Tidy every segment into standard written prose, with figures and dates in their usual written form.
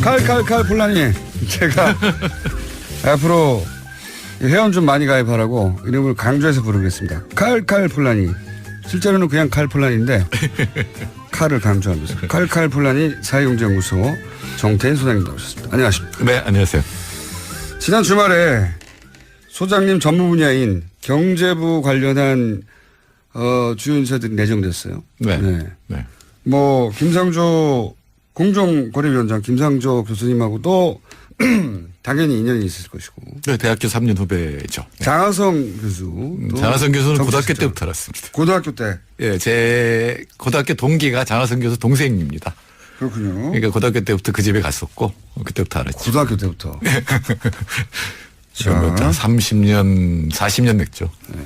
칼칼칼 폴라니. 제가 앞으로 회원 좀 많이 가입하라고 이름을 강조해서 부르겠습니다. 칼칼 폴라니. 실제로는 그냥 칼 폴라니인데 칼을 강조하면서. 칼칼 폴라니 사회경제연구소 정태인 소장님 나오셨습니다. 안녕하십니까. 네, 안녕하세요. 지난 주말에 소장님 전문 분야인 경제부 관련한 주요 인사들이 내정됐어요. 네. 네. 네. 뭐 김상조 공정거래위원장 김상조 교수님하고도 당연히 인연이 있을 것이고. 네, 대학교 3년 후배죠. 네. 장하성 교수. 장하성 교수는 고등학교 때부터 알았습니다. 고등학교 때. 예, 제 고등학교 동기가 장하성 교수 동생입니다. 그렇군요. 그러니까 고등학교 때부터 그 집에 갔었고 그때부터 알았죠. 고등학교 때부터. 지금 한 30년, 40년 됐죠. 네.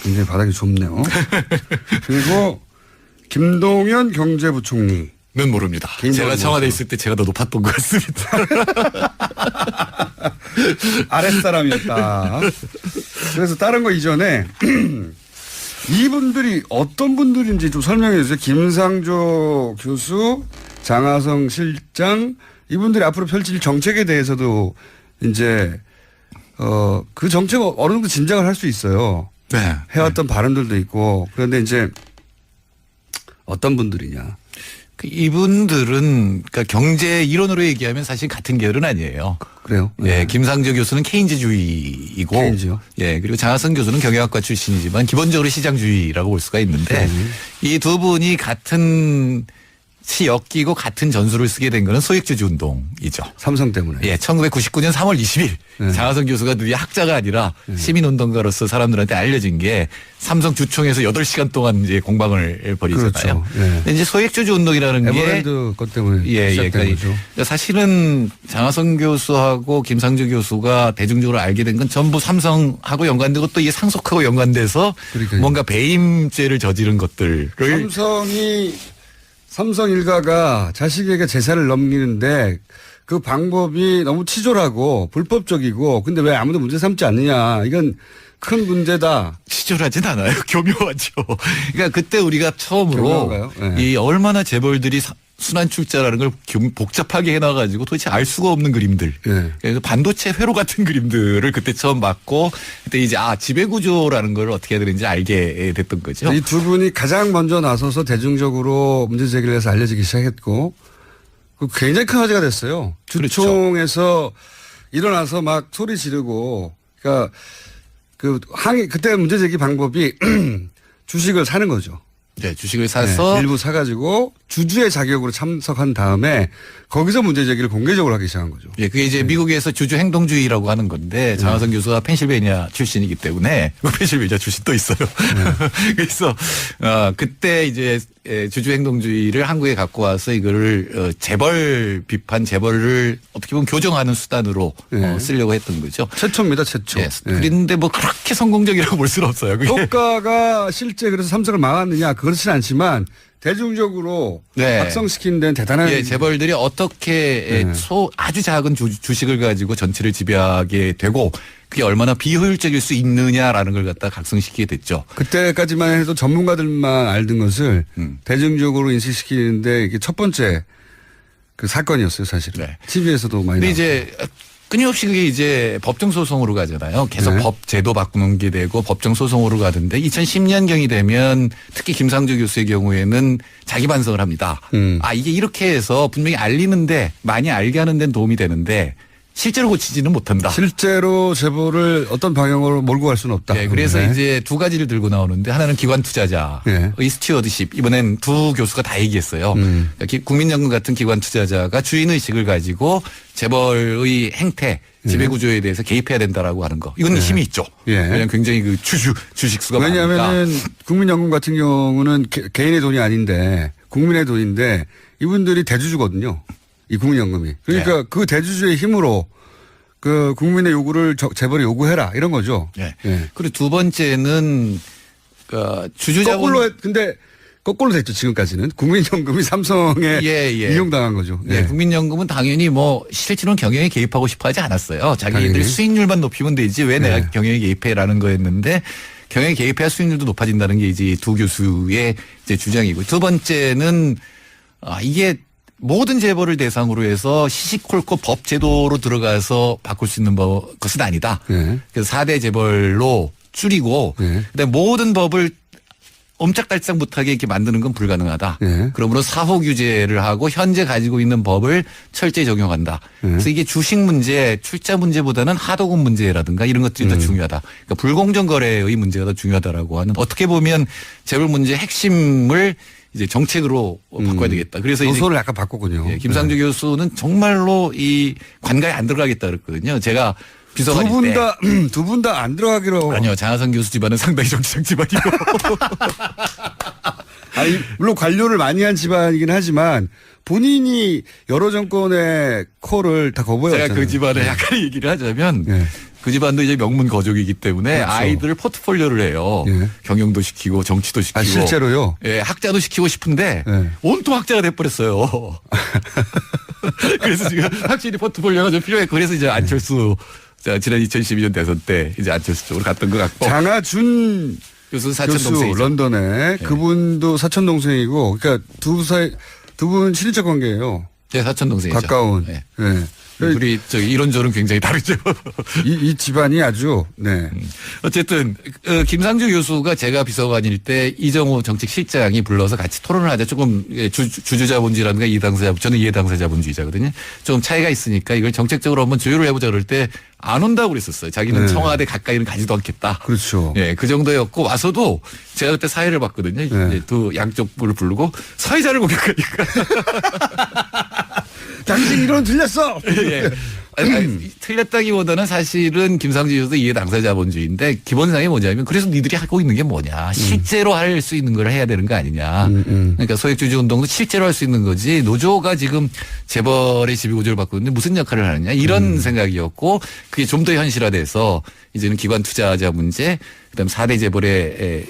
굉장히 바닥이 좁네요. 그리고 김동연 경제부총리. 는 모릅니다. 제가 청와대에 있을 때 제가 더 높았던 것 같습니다. 아랫사람이었다. 그래서 다른 거 이전에 이분들이 어떤 분들인지 좀 설명해 주세요. 김상조 교수, 장하성 실장, 이분들이 앞으로 펼칠 정책에 대해서도 이제 그 정책을 어느 정도 짐작을 할 수 있어요. 네. 해왔던 발언들도 있고. 그런데 이제 어떤 분들이냐. 이분들은 그러니까 경제 이론으로 얘기하면 사실 같은 계열은 아니에요. 그래요? 예, 김상조 교수는 케인즈주의이고, 케인즈요? 예, 그리고 장하성 교수는 경영학과 출신이지만 기본적으로 시장주의라고 볼 수가 있는데 이 두 분이 같은 엮이고 같은 전술을 쓰게 된 거는 소액주주 운동이죠. 삼성 때문에. 예, 1999년 3월 20일 네. 장하성 교수가 드디어 학자가 아니라 시민운동가로서 사람들한테 알려진 게 삼성 주총에서 8시간 동안 이제 공방을 벌이잖아요. 그렇죠. 예. 근데 이제 소액주주 운동이라는 게 에버랜드 것 때문에 시작된 거죠. 그러니까 사실은 장하성 교수하고 김상조 교수가 대중적으로 알게 된 건 전부 삼성하고 연관되고 또 이게 상속하고 연관돼서 그러니까요. 뭔가 배임죄를 저지른 것들을 삼성 일가가 자식에게 재산을 넘기는데 그 방법이 너무 치졸하고 불법적이고 근데 왜 아무도 문제 삼지 않느냐. 이건 큰 문제다. 치졸하진 않아요. 교묘하죠. 그러니까 그때 우리가 처음으로 교묘한가요? 네. 이 얼마나 재벌들이 순환 출자라는 걸 복잡하게 해놔가지고 도대체 알 수가 없는 그림들. 네. 그래서 반도체 회로 같은 그림들을 그때 처음 봤고 그때 이제 지배구조라는 걸 어떻게 해야 되는지 알게 됐던 거죠. 이 두 분이 가장 먼저 나서서 대중적으로 문제 제기를 해서 알려지기 시작했고 굉장히 큰 화제가 됐어요. 주총에서 일어나서 막 소리 지르고 그러니까 그때 문제 제기 방법이 주식을 사는 거죠. 네, 주식을 사서 일부 사가지고 주주의 자격으로 참석한 다음에 거기서 문제 제기를 공개적으로 하기 시작한 거죠. 예, 그게 이제 미국에서 주주 행동주의라고 하는 건데 장하성 교수가 펜실베니아 출신이기 때문에 펜실베니아 출신 또 있어요. 그래서 그때 이제 주주 행동주의를 한국에 갖고 와서 이거를 재벌 비판, 재벌을 어떻게 보면 교정하는 수단으로 쓰려고 했던 거죠. 최초입니다, 최초. 예. 그런데 뭐 그렇게 성공적이라고 볼 수는 없어요. 그게. 효과가 실제 그래서 삼성을 막았느냐 그렇진 않지만 대중적으로 확성시키는 데는 대단한. 예, 재벌들이 어떻게 아주 작은 주식을 가지고 전체를 지배하게 되고 그게 얼마나 비효율적일 수 있느냐라는 걸 갖다 각성시키게 됐죠. 그때까지만 해도 전문가들만 알던 것을 대중적으로 인식시키는데 이게 첫 번째 그 사건이었어요, 사실은. 네. TV에서도 많이. 근데 이제 끊임없이 그게 이제 법정소송으로 가잖아요. 계속 법 제도 바꾸는 게 되고 법정소송으로 가던데 2010년경이 되면 특히 김상조 교수의 경우에는 자기 반성을 합니다. 이게 이렇게 해서 분명히 알리는데 많이 알게 하는 데는 도움이 되는데 실제로 고치지는 못한다. 실제로 재벌을 어떤 방향으로 몰고 갈 수는 없다. 네, 그래서 이제 두 가지를 들고 나오는데 하나는 기관 투자자의 스튜어드십. 이번엔 두 교수가 다 얘기했어요. 그러니까 국민연금 같은 기관 투자자가 주인의식을 가지고 재벌의 행태, 지배구조에 대해서 개입해야 된다라고 하는 거. 이건 힘이 있죠. 왜냐하면 굉장히 그 주식수가 많으니까. 왜냐하면 국민연금 같은 경우는 개인의 돈이 아닌데 국민의 돈인데 이분들이 대주주거든요. 이 국민연금이. 그러니까 그 대주주의 힘으로 그 국민의 요구를 재벌이 요구해라 이런 거죠. 네. 그리고 두 번째는 주주자본. 근데 거꾸로 됐죠. 지금까지는. 국민연금이 삼성에 이용당한 거죠. 네. 국민연금은 당연히 뭐 실제로는 경영에 개입하고 싶어 하지 않았어요. 자기들 당연히. 수익률만 높이면 되지 왜 내가 경영에 개입해라는 거였는데 경영에 개입해야 수익률도 높아진다는 게 이제 두 교수의 이제 주장이고 두 번째는 이게 모든 재벌을 대상으로 해서 시시콜콜 법 제도로 들어가서 바꿀 수 있는 것은 아니다. 네. 그래서 4대 재벌로 줄이고 네. 그다음에 모든 법을 옴짝달싹 못하게 이렇게 만드는 건 불가능하다. 네. 그러므로 사후 규제를 하고 현재 가지고 있는 법을 철저히 적용한다. 그래서 이게 주식 문제, 출자 문제보다는 하도급 문제라든가 이런 것들이 더 중요하다. 그러니까 불공정 거래의 문제가 더 중요하다라고 하는 어떻게 보면 재벌 문제의 핵심을 이제 정책으로 바꿔야 되겠다. 그래서 이제 노선을 약간 바꿨군요. 예, 김상조 교수는 정말로 이 관가에 안 들어가겠다 그랬거든요. 제가 비서관일 때. 두 분 다 안 들어가기로. 아니요. 장하성 교수 집안은 상당히 정치적 집안이고. 아니, 물론 관료를 많이 한 집안이긴 하지만 본인이 여러 정권의 콜을 다 거부해왔잖아요. 제가 그 집안을 약간 얘기를 하자면 네. 그 집안도 이제 명문 거족이기 때문에 그렇죠. 아이들 포트폴리오를 해요. 예. 경영도 시키고 정치도 시키고. 아, 실제로요? 예, 학자도 시키고 싶은데 네. 온통 학자가 돼버렸어요. 그래서 지금 확실히 포트폴리오가 좀 필요했고 그래서 이제 안철수 지난 2012년 대선 때 이제 안철수 쪽으로 갔던 것 같고. 장하준 교수 사촌 교수 동생이죠. 런던에 네. 그분도 사촌 동생이고 그러니까 두 분 친인척 관계예요. 제 사촌 동생이죠. 가까운. 네. 네. 우리 이론저론 굉장히 다르죠. 이 집안이 아주 네. 어쨌든 김상조 교수가 제가 비서관일 때 이정호 정책실장이 불러서 같이 토론을 하자. 조금 주주자본주의라든가 이해당사자 저는 이해당사자본주의자거든요. 좀 차이가 있으니까 이걸 정책적으로 한번 조율을 해보자 그럴 때 안 온다고 그랬었어요. 자기는 네. 청와대 가까이는 가지도 않겠다. 그렇죠. 예, 그 정도였고 와서도 제가 그때 사회를 봤거든요. 네. 이제 두 양쪽을 부르고 사회자를 공격하니까. 당신 이론 틀렸어. 예. 아니, 틀렸다기보다는 사실은 김상조 교수도 이해 당사자본주의인데 기본상이 뭐냐면 그래서 니들이 하고 있는 게 뭐냐. 실제로 할 수 있는 걸 해야 되는 거 아니냐. 그러니까 소액주주 운동도 실제로 할 수 있는 거지. 노조가 지금 재벌의 지배구조를 바꾸고 있는데 무슨 역할을 하느냐. 이런 생각이었고 그게 좀 더 현실화돼서 이제는 기관 투자자 문제 그다음에 4대 재벌에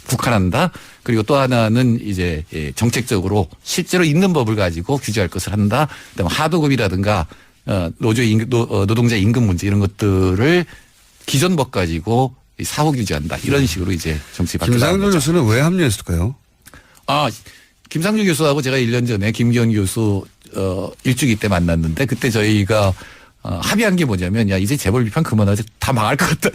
국한한다. 그리고 또 하나는 이제 정책적으로 실제로 있는 법을 가지고 규제할 것을 한다. 그다음에 하도급이라든가 노동자 임금 문제 이런 것들을 기존 법 가지고 사후 규제한다. 이런 식으로 이제 정책이 바뀌었다. 김상조 교수는 왜 합류했을까요? 김상조 교수하고 제가 1년 전에 김기현 교수 일주기 때 만났는데 그때 저희가 합의한 게 뭐냐면 야 이제 재벌 비판 그만하자. 다 망할 것 같다.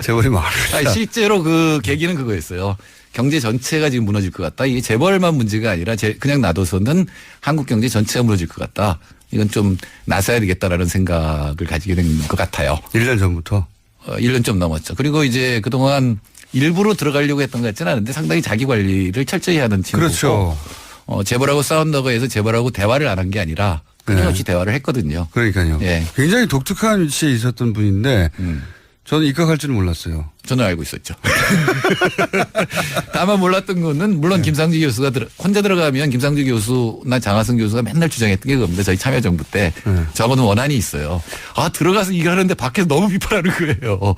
재벌이 말을. 실제로 그 계기는 그거였어요. 경제 전체가 지금 무너질 것 같다. 이게 재벌만 문제가 아니라 그냥 놔둬서는 한국 경제 전체가 무너질 것 같다. 이건 좀 나서야 되겠다라는 생각을 가지게 된 것 같아요. 1년 전부터. 1년 좀 넘었죠. 그리고 이제 그동안 일부러 들어가려고 했던 것 같지는 않은데 상당히 자기 관리를 철저히 하는 친구고. 그렇죠. 재벌하고 싸운다고 해서 재벌하고 대화를 안 한 게 아니라 끊임없이 대화를 했거든요. 그러니까요. 예. 굉장히 독특한 위치에 있었던 분인데 저는 입각할 줄은 몰랐어요. 저는 알고 있었죠. 다만 몰랐던 거는 물론 김상조 교수가 혼자 들어가면 김상조 교수나 장하성 교수가 맨날 주장했던 게 그겁니다. 저희 참여정부 때 저하고는 원한이 있어요. 들어가서 이거 하는데 밖에서 너무 비판하는 거예요.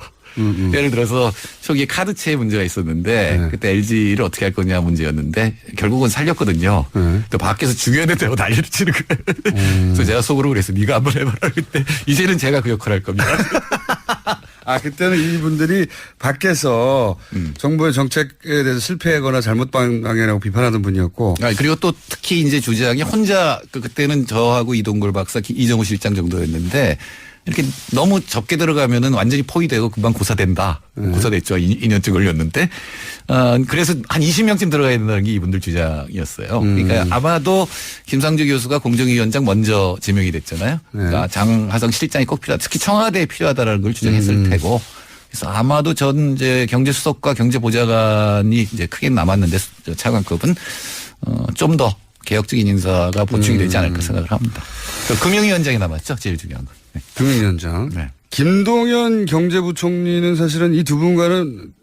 예를 들어서 초기에 카드채 문제가 있었는데 그때 LG를 어떻게 할 거냐 문제였는데 결국은 살렸거든요. 또 밖에서 중요한 데고 난리를 치는 거예요. 그래서 제가 속으로 그랬어요. 네가 한번 해봐라. 그때 이제는 제가 그 역할을 할 겁니다. 그때는 이분들이 밖에서 정부의 정책에 대해서 실패하거나 잘못 방향이라고 비판하던 분이었고. 그리고 또 특히 이제 주장이 혼자 그때는 저하고 이동걸 박사, 이정우 실장 정도였는데 이렇게 너무 적게 들어가면은 완전히 포위되고 금방 고사된다. 고사됐죠. 2년쯤 걸렸는데. 그래서 한 20명쯤 들어가야 된다는 게 이분들 주장이었어요. 그러니까 아마도 김상조 교수가 공정위원장 먼저 지명이 됐잖아요. 그러니까 장하성 실장이 꼭 필요하다. 특히 청와대에 필요하다라는 걸 주장했을 테고. 그래서 아마도 전 이제 경제수석과 경제보좌관이 이제 크게 남았는데 차관급은 좀 더 개혁적인 인사가 보충이 되지 않을까 생각을 합니다. 금융위원장이 남았죠. 제일 중요한 건. 네. 금융위원장. 네. 김동연 경제부총리는 사실은 이 두 분과는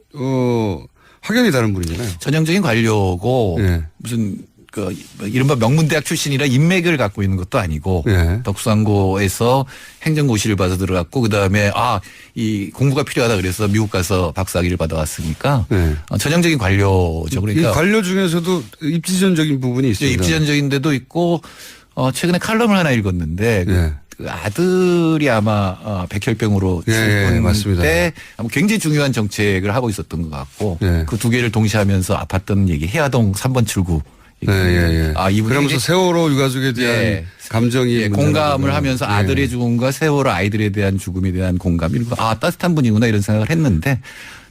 확연히 다른 분이잖아요. 전형적인 관료고 네. 무슨 이른바 명문대학 출신이라 인맥을 갖고 있는 것도 아니고 네. 덕수항고에서 행정고시를 봐서 들어갔고 그다음에 이 공부가 필요하다 그래서 미국 가서 박사학위를 받아왔으니까 네. 전형적인 관료죠. 그러니까 이 관료 중에서도 입지전적인 부분이 있습니다. 입지전적인 데도 있고 최근에 칼럼을 하나 읽었는데 네. 그 아들이 아마 백혈병으로 죽은 맞습니다. 때 굉장히 중요한 정책을 하고 있었던 것 같고 네. 그 두 개를 동시에 하면서 아팠던 얘기 해화동 3번 출구 이분이 그러면서 세월호 유가족에 대한 예. 감정이 공감을 하면서 예. 아들의 죽음과 세월호 아이들에 대한 죽음에 대한 공감 이런 거 따뜻한 분이구나 이런 생각을 했는데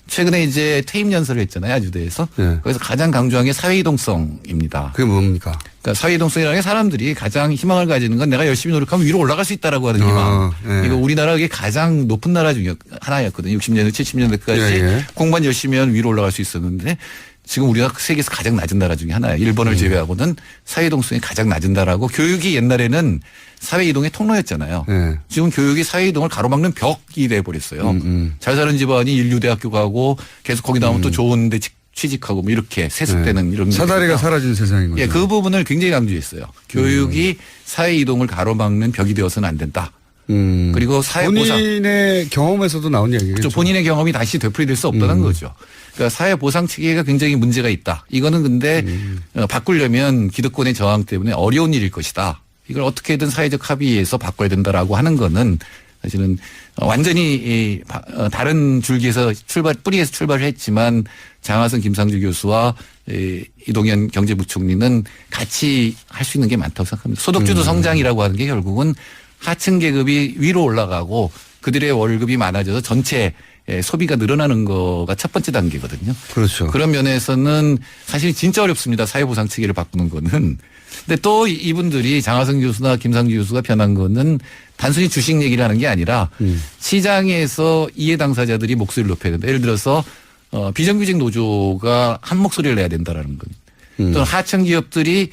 최근에 이제 퇴임 연설을 했잖아요 아주대에서 예. 거기서 가장 강조한 게 사회이동성입니다. 그게 뭡니까? 그러니까 사회이동성이라는 게 사람들이 가장 희망을 가지는 건 내가 열심히 노력하면 위로 올라갈 수 있다라고 하는 희망. 예. 이거 우리나라가 가장 높은 나라 중에 하나였거든요. 60년대 70년대까지 예. 공부만 열심히 하면 위로 올라갈 수 있었는데 지금 우리가 세계에서 가장 낮은 나라 중에 하나예요. 일본을 제외하고는 사회이동성이 가장 낮은 나라고 교육이 옛날에는 사회이동의 통로였잖아요. 예. 지금 교육이 사회이동을 가로막는 벽이 돼버렸어요. 잘 사는 집안이 인류대학교 가고 계속 거기 나오면 또 좋은 데 취직하고 뭐 이렇게 세습되는 이런. 사다리가 사라진 세상인 거죠. 예, 그 부분을 굉장히 강조했어요. 교육이 사회이동을 가로막는 벽이 되어서는 안 된다. 그리고 사회보상. 본인의 경험에서도 나온 얘기겠죠. 그렇죠. 본인의 경험이 다시 되풀이될 수 없다는 거죠. 그러니까 사회보상 체계가 굉장히 문제가 있다. 이거는 근데 바꾸려면 기득권의 저항 때문에 어려운 일일 것이다. 이걸 어떻게든 사회적 합의에서 바꿔야 된다라고 하는 거는 사실은 완전히 다른 줄기에서 뿌리에서 출발을 했지만 장하성 김상주 교수와 이동현 경제부총리는 같이 할 수 있는 게 많다고 생각합니다. 소득주도 성장이라고 하는 게 결국은 하층 계급이 위로 올라가고 그들의 월급이 많아져서 전체 소비가 늘어나는 거가 첫 번째 단계거든요. 그렇죠. 그런 면에서는 사실 진짜 어렵습니다. 사회보상 체계를 바꾸는 거는. 근데 또 이분들이 장하성 교수나 김상주 교수가 변한 거는 단순히 주식 얘기를 하는 게 아니라 시장에서 이해 당사자들이 목소리를 높여야 된다. 예를 들어서 비정규직 노조가 한 목소리를 내야 된다라는 것. 또는 하청 기업들이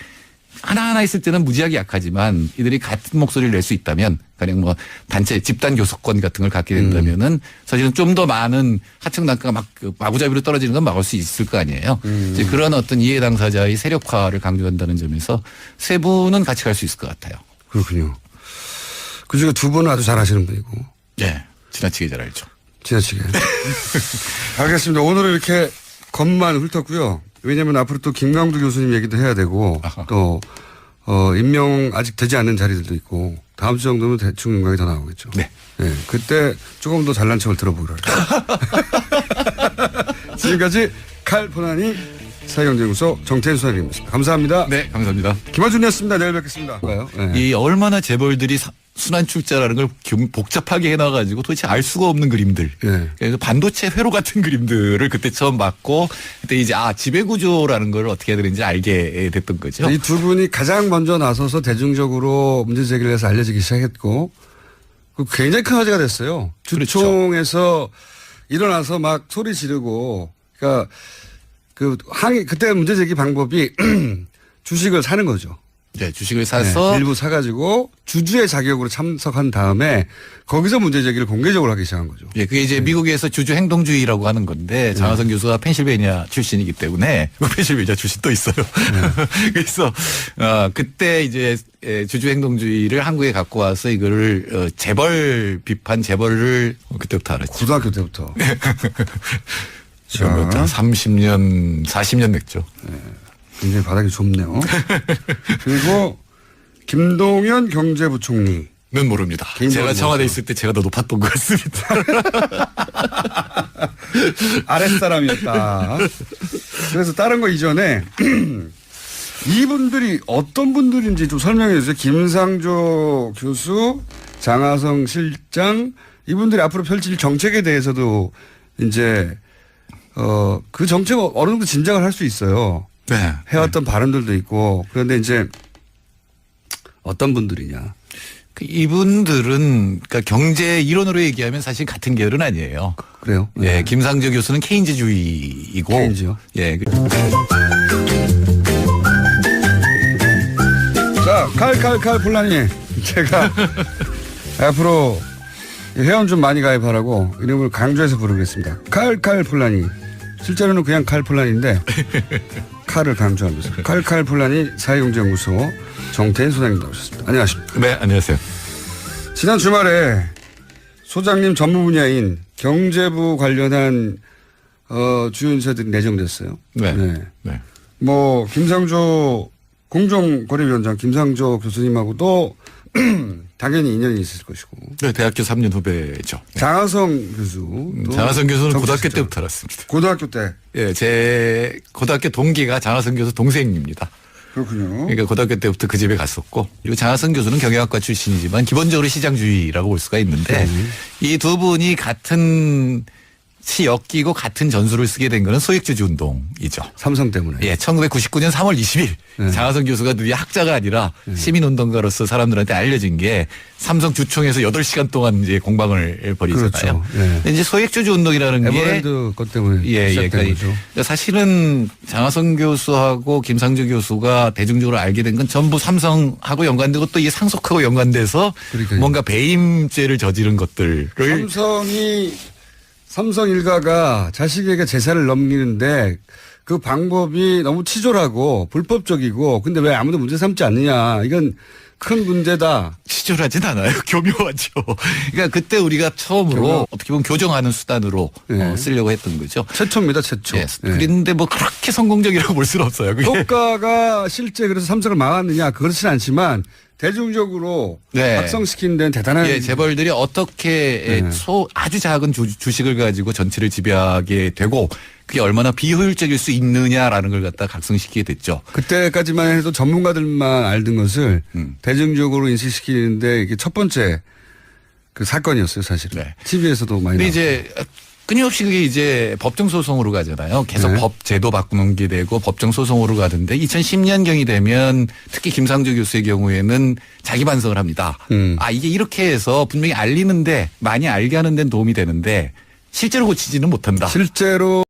하나하나 있을 때는 무지하게 약하지만 이들이 같은 목소리를 낼 수 있다면 가령 뭐 단체 집단 교섭권 같은 걸 갖게 된다면은 사실은 좀 더 많은 하청 단가가 마구잡이로 떨어지는 건 막을 수 있을 거 아니에요. 이제 그런 어떤 이해 당사자의 세력화를 강조한다는 점에서 세 분은 같이 갈 수 있을 것 같아요. 그렇군요. 그중에 두 분은 아주 잘하시는 분이고. 네. 지나치게 잘 알죠. 지나치게. 알겠습니다. 오늘은 이렇게 겉만 훑었고요. 왜냐하면 앞으로 또 김광두 교수님 얘기도 해야 되고 또 임명 아직 되지 않는 자리들도 있고 다음 주 정도면 대충 윤곽이 더 나오겠죠. 네. 네. 그때 조금 더 잘난 척을 들어보기로 할게요. 지금까지 칼포나니 사회경제연구소 정태인 수사님이었습니다. 감사합니다. 네. 감사합니다. 김어준이었습니다. 내일 뵙겠습니다. 네. 이 얼마나 재벌들이 순환 출자라는 걸 복잡하게 해놔가지고 도대체 알 수가 없는 그림들. 네. 그래서 반도체 회로 같은 그림들을 그때 처음 봤고 그때 이제 지배구조라는 걸 어떻게 해야 되는지 알게 됐던 거죠. 이 두 분이 가장 먼저 나서서 대중적으로 문제 제기를 해서 알려지기 시작했고 굉장히 큰 화제가 됐어요. 주총에서 일어나서 막 소리 지르고 그러니까 그때 문제 제기 방법이 주식을 사는 거죠. 네, 주식을 사서 일부 사가지고 주주의 자격으로 참석한 다음에 거기서 문제 제기를 공개적으로 하기 시작한 거죠. 예, 그게 이제 미국에서 주주 행동주의라고 하는 건데 장하성 교수가 펜실베이니아 출신이기 때문에 펜실베이니아 출신 또 있어요. 그래서 그때 이제 주주 행동주의를 한국에 갖고 와서 이거를 재벌 비판 재벌을 그때부터 알았죠. 고등학교 때부터. 지금 30년, 40년 냈죠. 네. 굉장히 바닥이 좁네요. 그리고 김동연 경제부총리. 는 모릅니다. 제가 청와대에 있을 때 제가 더 높았던 것 같습니다. 아랫사람이었다. 그래서 다른 거 이전에 이분들이 어떤 분들인지 좀 설명해 주세요. 김상조 교수, 장하성 실장 이분들이 앞으로 펼칠 정책에 대해서도 이제 그 정책을 어느 정도 짐작을 할 수 있어요. 네. 해왔던 발언들도 있고 그런데 이제 어떤 분들이냐. 이분들은 그러니까 경제 이론으로 얘기하면 사실 같은 계열은 아니에요. 그래요? 예, 김상조 교수는 케인즈주의이고. 케인즈요? 예. 자, 칼 폴라니 제가 앞으로 회원 좀 많이 가입하라고 이름을 강조해서 부르겠습니다. 칼 폴라니. 실제로는 그냥 칼 폴라니인데 칼을 강조하면서 칼 폴라니 사회경제연구소 정태인 소장님 나오셨습니다. 안녕하십니까? 네, 안녕하세요. 지난 주말에 소장님 전문 분야인 경제부 관련한 주요 인사들이 내정됐어요. 네. 네. 뭐 김상조 공정거래위원장 김상조 교수님하고도 당연히 인연이 있을 것이고. 네, 대학교 3년 후배죠. 장하성 교수. 장하성 교수는 고등학교 때부터 알았습니다. 고등학교 때. 예, 제 고등학교 동기가 장하성 교수 동생입니다. 그렇군요. 그러니까 고등학교 때부터 그 집에 갔었고 그리고 장하성 교수는 경영학과 출신이지만 기본적으로 시장주의라고 볼 수가 있는데 이 두 분이 같은 엮이고 같은 전술을 쓰게 된 거는 소액주주 운동이죠. 삼성 때문에. 예, 1999년 3월 20일 장하성 교수가 드디어 학자가 아니라 시민운동가로서 사람들한테 알려진 게 삼성 주총에서 8시간 동안 이제 공방을 벌이잖아요. 그렇죠. 예. 근데 이제 소액주주 운동이라는 게 에버랜드 것 때문에 시작된 거죠. 그러니까 사실은 장하성 교수하고 김상조 교수가 대중적으로 알게 된 건 전부 삼성하고 연관되고 또 이게 상속하고 연관돼서 그러니까요. 뭔가 배임죄를 저지른 것들을 삼성 일가가 자식에게 재산을 넘기는데 그 방법이 너무 치졸하고 불법적이고 근데 왜 아무도 문제 삼지 않느냐. 이건 큰 문제다. 치졸하진 않아요. 교묘하죠. 그러니까 그때 우리가 처음으로 어떻게 보면 교정하는 수단으로 쓰려고 했던 거죠. 최초입니다. 최초. 예. 그런데 뭐 그렇게 성공적이라고 볼 수는 없어요. 그게. 효과가 실제 그래서 삼성을 막았느냐 그렇진 않지만 대중적으로 네. 확성시키는 데는 대단한 예, 재벌들이 어떻게 아주 작은 주식을 가지고 전체를 지배하게 되고 그게 얼마나 비효율적일 수 있느냐라는 걸 갖다 각성시키게 됐죠. 그때까지만 해도 전문가들만 알던 것을 대중적으로 인식시키는데 이게 첫 번째 그 사건이었어요, 사실은. 네. TV에서도 많이 근데 나왔고. 이제 끊임없이 그게 이제 법정 소송으로 가잖아요. 계속 네. 법 제도 바꾸는 게 되고 법정 소송으로 가던데 2010년경이 되면 특히 김상조 교수의 경우에는 자기 반성을 합니다. 아, 이게 이렇게 해서 분명히 알리는데 많이 알게 하는 데는 도움이 되는데 실제로 고치지는 못한다. 실제로